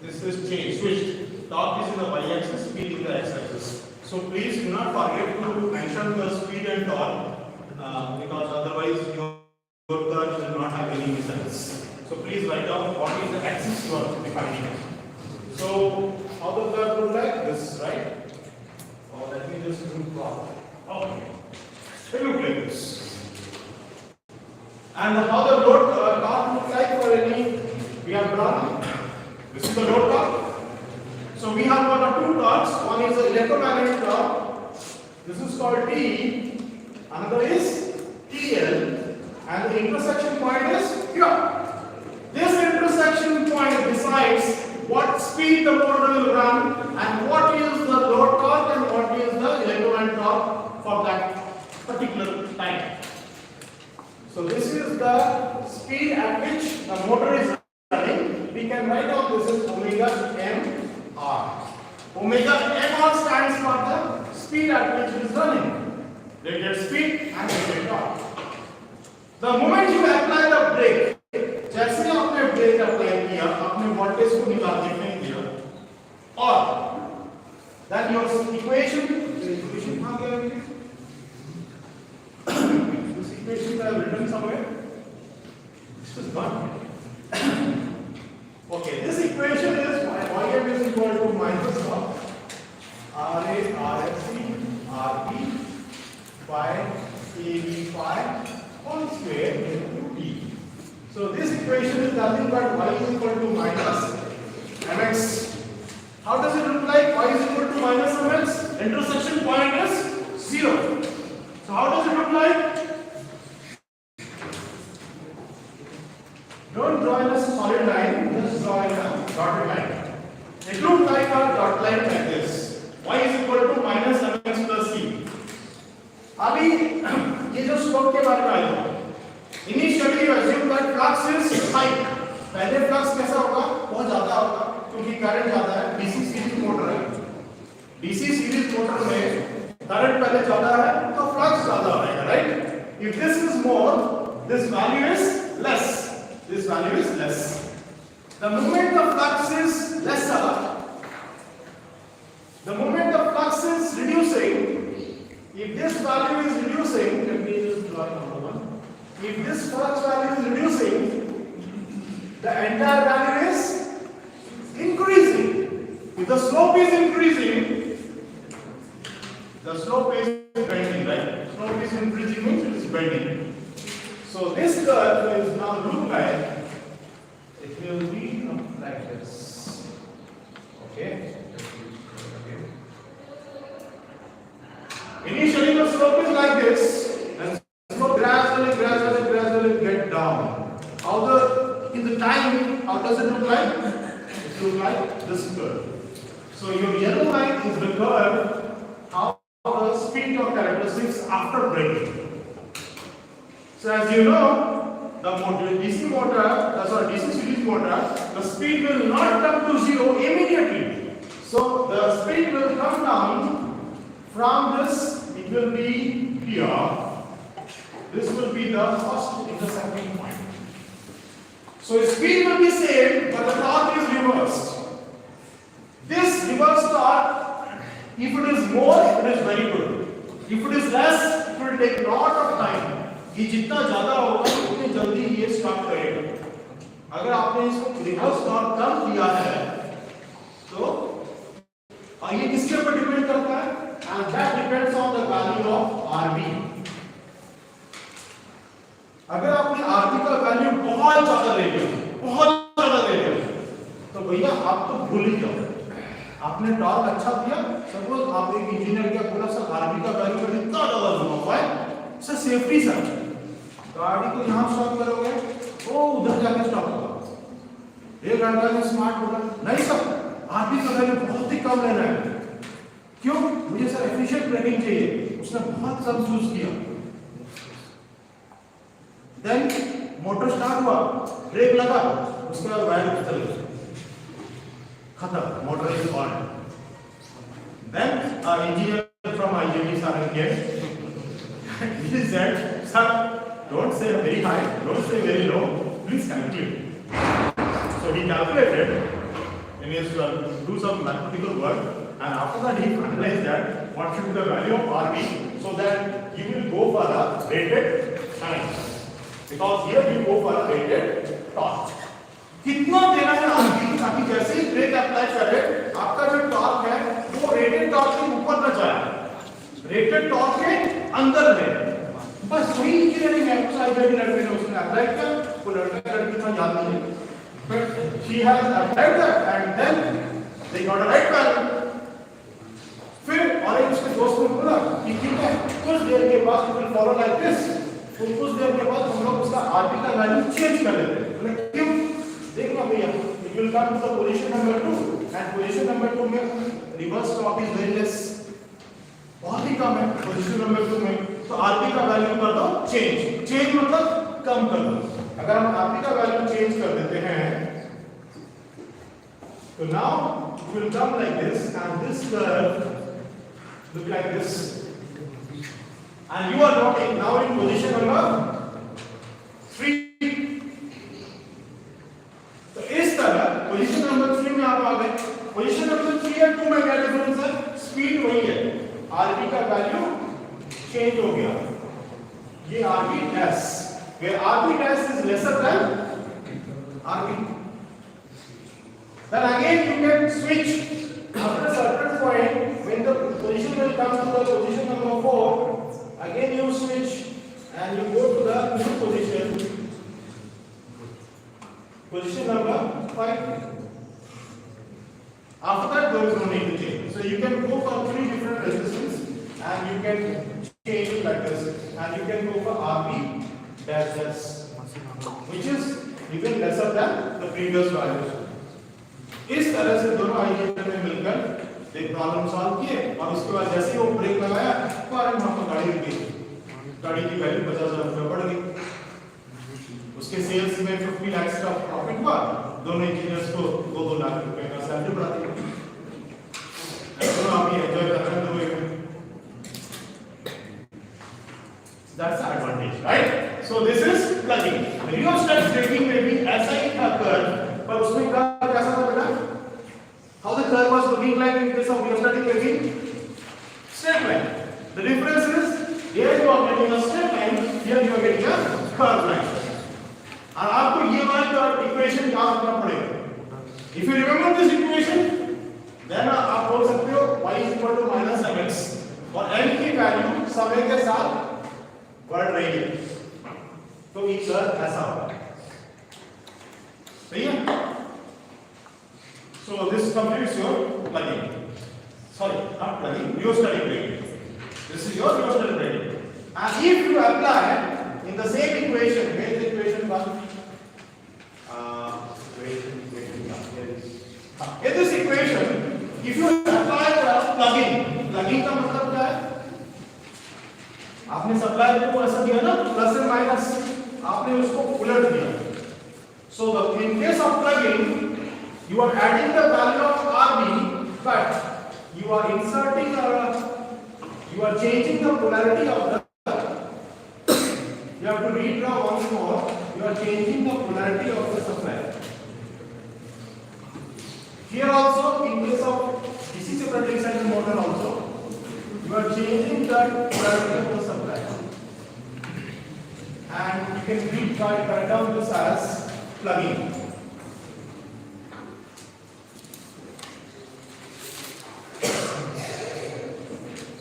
This is changed, switched. Torque is in the y-axis, speed in the x-axis. So please do not forget to mention the speed and torque because otherwise your curve will not have any sense. So please write down what is the axis you are defining. So how the curve look like this, right? Oh, let me just do plot. Okay, it look like this. And how the load torque look like for any we have drawn. This is the load torque. So we have got two torques. One is the electromagnetic torque. This is called T. Another is TL. And the intersection point is here. This intersection point decides what speed the motor will run and what is the load torque and what is the electromagnetic torque for that particular time. So this is the speed at which the motor is running. We can write down this is omega m r. Omega m r stands for the speed at which it is running. Rated speed and rated torque. The moment you apply the brake, जैसे आपने break apply किया, आपने voltage को निकाल दिया, और then your equation कहाँ गया? This equation I have written somewhere. This is gone. Okay, this equation is ym is equal to minus of RA, RSC, RB by AB phi whole square into D. So this equation is nothing but y is equal to minus mx. How does it look like? Y is equal to minus mx. Intersection point is 0. So how does it look like? Don't draw in a solid line, just draw in a dotted line. It looks like a dot line like this. Y is equal to minus mx plus c. अभी ये जो slope के बारे में आया, Initially you assume that flux is high. पहले flux कैसा होगा, बहुत ज्यादा होगा क्योंकि करंट ज्यादा है, डीसी सीरीज मोटर है, डीसी सीरीज मोटर में करंट पहले ज्यादा है तो फ्लक्स ज्यादा आएगा, right? If this is more, this value is less, this value is less. The moment the flux is lesser, the moment the flux is reducing, if this value is reducing, let me just draw number one. If this flux value is reducing, the entire value is increasing. If the slope is increasing, the slope is bending, right? Slope is increasing means it is bending. So this curve will now look like, it will be like this. Okay? Initially the slope is like this, and slope gradually get down. In the time, how does it look like? It looks like this curve. So your yellow line is the curve, how the speed of characteristics after braking. So as you know, the DC motor, DC series motor, the speed will not come to zero immediately. So the speed will come down from this, it will be here. This will be the first intersecting point. So speed will be same, but the torque is reversed. This reverse torque, if it is more, it is very good. If it is less, it will take lot of time. ये जितना ज़्यादा होगा, उतनी जल्दी ये stop करेगा. अगर आपने इसको रिवर्स टॉर्क कम दिया है, तो ये किसके ऊपर डिपेंड करता है? And that depends on the value of RB. अगर आपने RB का वैल्यू बहुत ज़्यादा ले लिया, तो भैया आप तो भूल ही जाओ. आपने टॉर्क अच्छा दिया, सपोज आप एक इंजीनियर क्या बोला सर RB का वैल्यू पर इतना ज़्यादा जुड़ा है, सर सेफ्टी सर गाड़ी को यहाँ स्टॉप करोगे, वो उधर जाके स्टॉप होगा. एक घंटा में स्मार्ट होगा, नहीं सर RB का वैल्यू बहुत ही कम लेना है. क्यों? मुझे सर एफिशिएंट ब्रेकिंग चाहिए. उसने बहुत कम चूज किया. देन मोटर स्टार्ट हुआ, ब्रेक लगा, उसके बाद वायर चल गया, खत्म, motor is on. Then engineer from IIT Sarangi he said, sir, don't say very high, don't say very low, please calculate. So he calculated, and he has to do some mathematical work, and after that he analyzed that what should be the value of RB, so that you will go for a rated time, because here you go for a rated torque. कितना देना है RB ताकि जैसे ही break apply करे, आपका जो torque है वो रेटेड टॉर्क के ऊपर न जाए, रेटेड टॉर्क के अंदर में. बस वही इंजीनियरिंग है. उस आईआईटी लड़के ने उसने अप्लाई किया, वो लड़का लड़की था याद नहीं है, but she has applied that and then they got a right value. फिर और एक उसके दोस्त ने बोला कि ठीक है, कुछ देर के बाद it will follow like this. तो कुछ देर के बाद हम लोग उसका RB का वैल्यू चेंज कर लेते हैं. बोले क्यों? देखना भैया, it will come to the position number 2 and position number 2 में reverse torque is very less, बहुत ही कम है पोजीशन नंबर 2 में. तो RB का वैल्यू कर दो चेंज मतलब कम कर दो. अगर हम RB का वैल्यू चेंज कर देते हैं, तो now it will come like this and this curve look like this, and you are now in position number 3. तो इस तरह पोजीशन नंबर 3 में आप आ गए. पोजीशन नंबर 3 और 2 में क्या डिफरेंस है? स्पीड वही है, RB का वैल्यू चेंज हो गया. ये RB dash, where RB dash is lesser than RB. Then again you can switch after a certain point, when the position will come to the position number 4, again you switch and you go to the new position number 5. After that there is no need to change. So you can go for 3 different resistance and you can change it like this, and you can go for RB dash dash, which is even lesser than the previous values. इस तरह से दोनों IGL ने मिलकर एक problem solve किए, और उसके बाद जैसे ही वो ब्रेक लगाया तो अरे वहां तो गाड़ी रुक गई, गाड़ी की वैल्यू 50,000 रुपये बढ़ गई. उसके सेल्स में 50 लाख का प्रॉफिट हुआ, दोनों इंजीनियर्स को 2-2 लाख रुपए का सैलरी बढ़ा दी। दोनों आप एंजॉय कर रहे हैं दोनों। That's the advantage, right? So this is plugging. The rheostat breaking may be ऐसा ही था curve, पर उसमें curve कैसा था बेटा? How the curve was looking like in case of rheostatic braking? Straight line. The difference is here you are getting a straight line, here you are getting a curved line. और आपको ये वाला equation याद रखना पड़ेगा. If you remember this equation, then आप बोल सकते हो y is equal to minus mx और m की वैल्यू समय के साथ बढ़ रही है, तो ये कर्व ऐसा होगा. सही है? So this completes your plugging. Sorry, not plugging, rheostatic braking. This is your rheostatic braking. And if you apply in the same equation, where is the equation one? In this equation, if you apply the plugging का मतलब क्या है? आपने supply को ऐसा दिया ना, plus and minus, आपने उसको उलट दिया. So in case of plugging, you are adding the value of Rb, but you are inserting you are changing the polarity of the. You have to redraw once more. You are changing the polarity of the supply. Here also, in case of DC separating cycle motor also, you are changing the polarity of the supply. And you can write down this as plugging.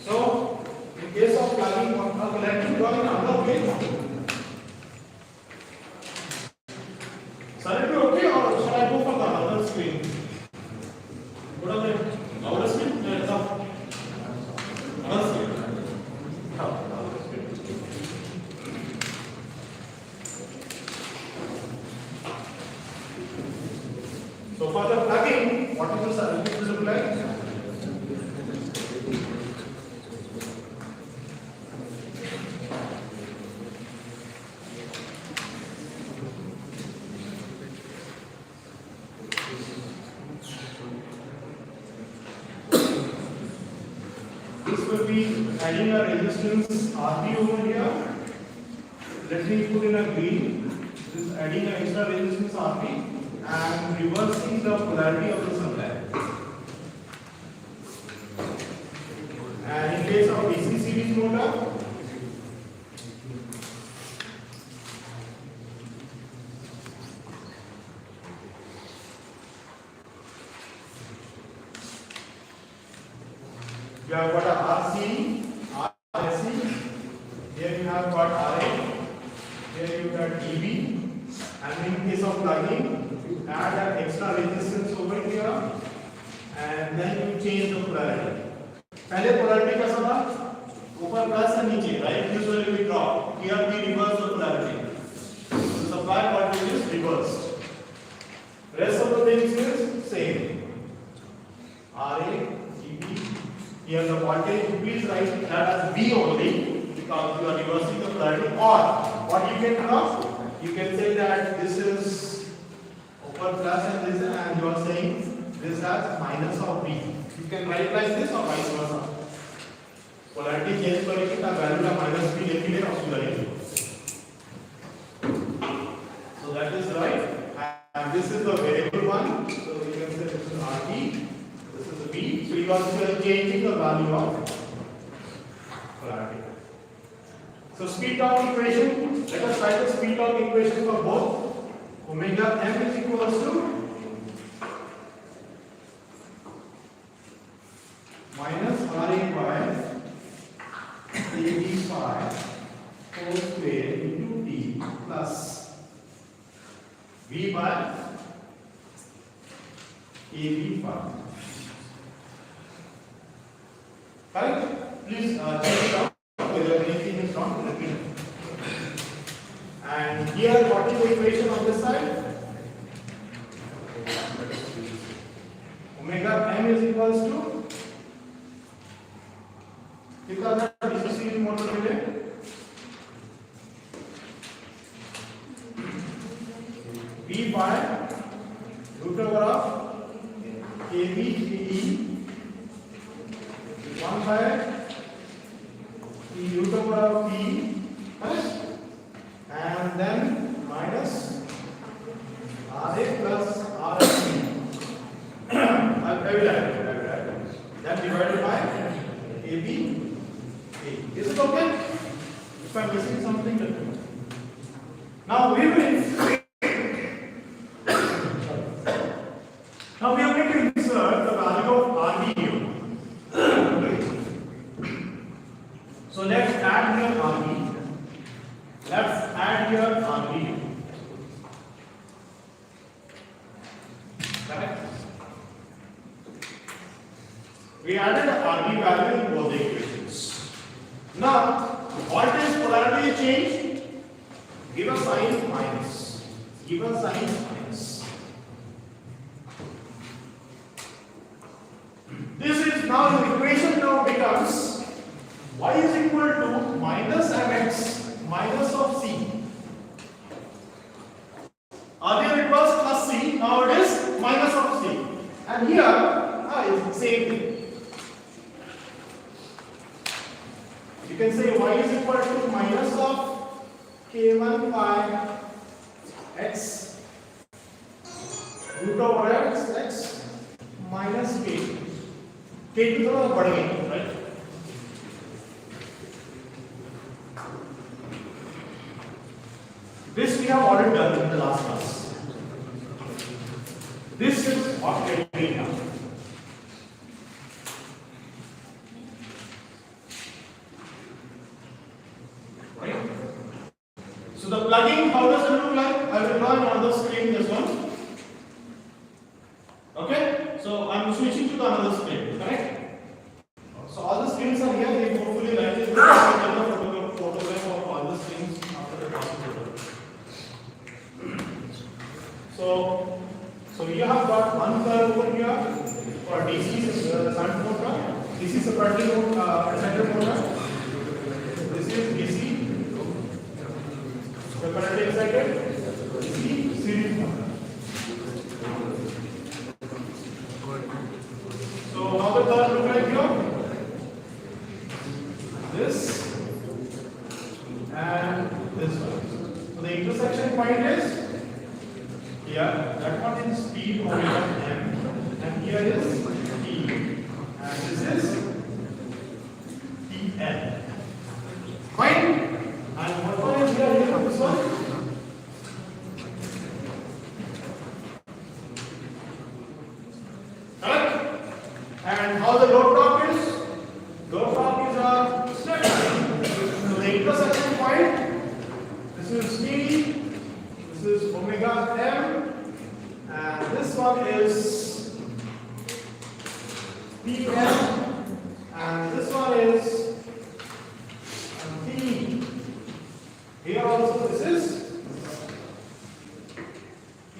So, in case of plugging, let me draw in another way. Sir, it okay or shall I go for the other screen? What are the other screen? Other screen. So for the plugging, what is the circuit look like? This will be adding a resistance RB over here. Let me put in a green. This is adding an extra resistance RB and reversing the polarity of the supply. And in case of DC series motor, you have got a RC, RSC, here you have got RA, here you got EB, and in case of plugging, you add an extra resistance over here, and then you change the polarity. पहले polarity कैसा था? ऊपर plus से नीचे, right? Usually we draw. Here we reverse the polarity. The supply voltage is reversed. Rest of the things is same. RA, EB. Here the voltage please write that as V only because you are reversing the polarity. Or what you can draw? You can say that this is upper plus and this, and you are saying this as minus of V. You can write like this or vice versa. Polarity change करके का value का minus V लेके ले auxiliary. So that is right. And this is the variable one. So you can say this is RT. This is the V. So you are changing the value of polarity. So speed torque equation. Let us write the speed torque equation for both. Omega m is equals to minus RA by AB phi whole square into T plus V by AB phi. Correct? Please check it out whether anything is wrong. Let me know. And here, what is the equation on this side? Omega m is equals to कितना था DC series motor के लिए by root over of AB KE 1 by E root over of P, correct? And then minus RA plus RSP. I will add. Then divided by AB. Is it okay? If I am missing something, let me know. Now we will going to insert the value of RB here. So let's add here RB. Let's add here RB. Correct? We added the RB value in both the equations. Now, what is polarity change? Give a sign minus. Give a sign minus. This is now the equation now becomes y is equal to minus mx minus of c. Earlier it was plus c, now it is minus of c. And here it's the same thing. You can say y is equal to minus of k1 pi x root over x minus k. K की थोड़ा बढ़ गई, right? This we have already done in the last class. This is what we are doing now. Right? So the plugging, how does it look like? I will draw on the screen this one. Okay? So I'm switching to the another screen, correct? So all the screens are here. They hopefully like this. Photograph of all the screens after the transfer. So you have got one curve over here for DC shunt motor. DC separating center motor. This is DC separating excited. DC series motor. So how the curve look like here? This and this one. So the intersection point is here. That one is speed omega m, and here is t, and this is tn. Fine. And what one is here? This one. Correct. And how the load drop is? Load drop is a straight line. So the intersection point. This is t. This is omega m. And this one is Pm, and this one is T. Here also this is T.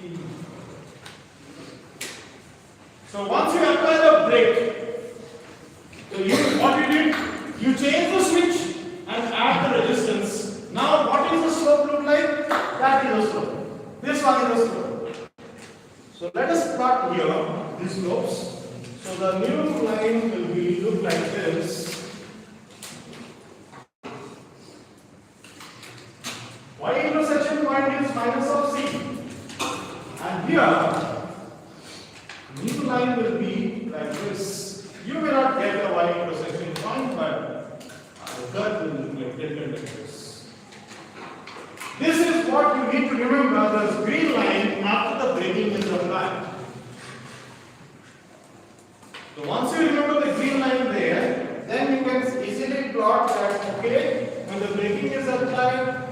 So once you apply the brake, so what you did, you change the switch and add the resistance. Now what is the slope look like? That is the slope. This one is the slope. So let us plot here these slopes. So the new line will be look like this. Y intersection point is minus of c. And here new line will be like this. You may not get the Y intersection point, but the curve will look like this. This is what you need to remember, the green line after the braking is applied. So once you remember the green line there, then you can easily plot that, okay, when the braking is applied,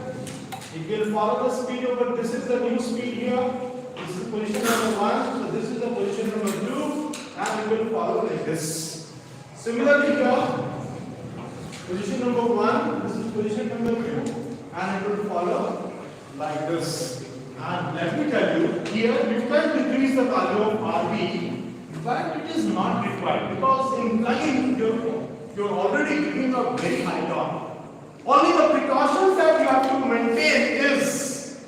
it will follow the speed over, this is the new speed here, this is position number 1, so this is the position number 2, and it will follow like this. Similarly here, position number 1, this is position number 2, and it will follow like this. And let me tell you, here you can decrease the value of RB, but it is not required because in line you're already giving a very high torque. Only the precautions that you have to maintain is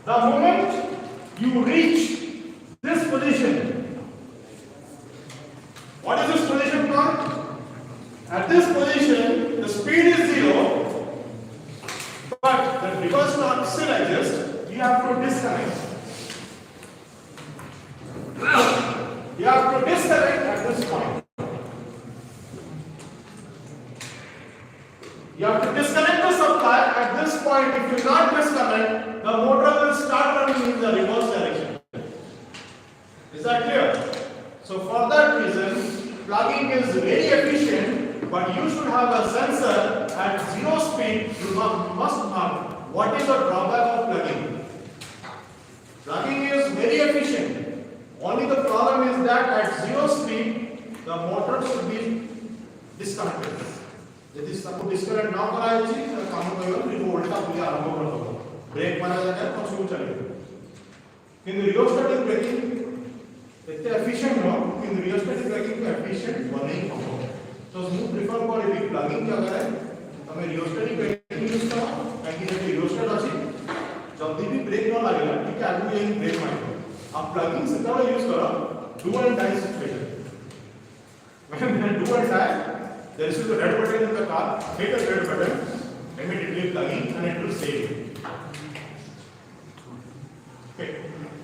the moment you reach this position. What is this position called? At this position, the speed is 0, but the reverse torque still exists. You have to disconnect. You have to disconnect at this point. You have to disconnect the supply at this point. If you not disconnect, the motor will start running in the reverse direction. Is that clear? So for that reason, plugging is very efficient, but you should have a sensor at 0 speed. You must mark what is the drawback of plugging. Plugging is very efficient. Only the problem is that at 0 speed, the motor should be disconnected. यदि सबको disconnect ना कराए छी तो काम करियो रिमो उल्टा बुली आरंभ कर दो ब्रेक मारा जाए पछू चले किंतु रियोस्टैटिक ब्रेकिंग एते एफिशिएंट हो किंतु रियोस्टैटिक ब्रेकिंग को एफिशिएंट बने हो तो मु प्रेफर करे बि प्लगिंग के अगर तमे रियोस्टैटिक ब्रेकिंग यूज करो काहे कि रियोस्टैट अछि जल्दी भी ब्रेक न लागेला ठीक है आगु यही ब्रेक मारो आप प्लगिंग से तब यूज करो do and die situation when do and die there is a red button in the car, hit the red button, immediately plugging and it will save you. Okay.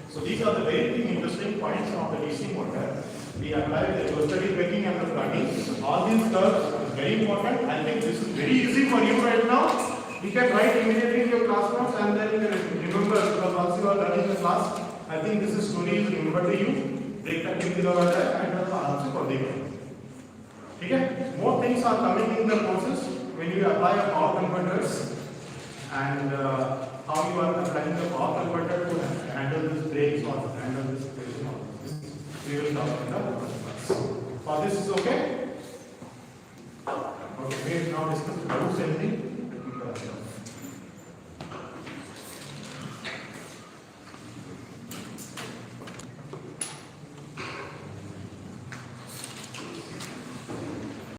So these are the very interesting points of the DC motor. We apply the rheostat braking and the plugging. All these curves is very important. I think this is very easy for you right now. You can write immediately in your class notes and then you can remember once you are running the class. I think this is slowly remember to you. Break the thing and answer for the okay? More things are coming in the courses when you apply a power converters and how you are applying the power converter to handle this brakes or handle this situation. We will talk in the course. For this is okay? Okay, we have now discussed how to send the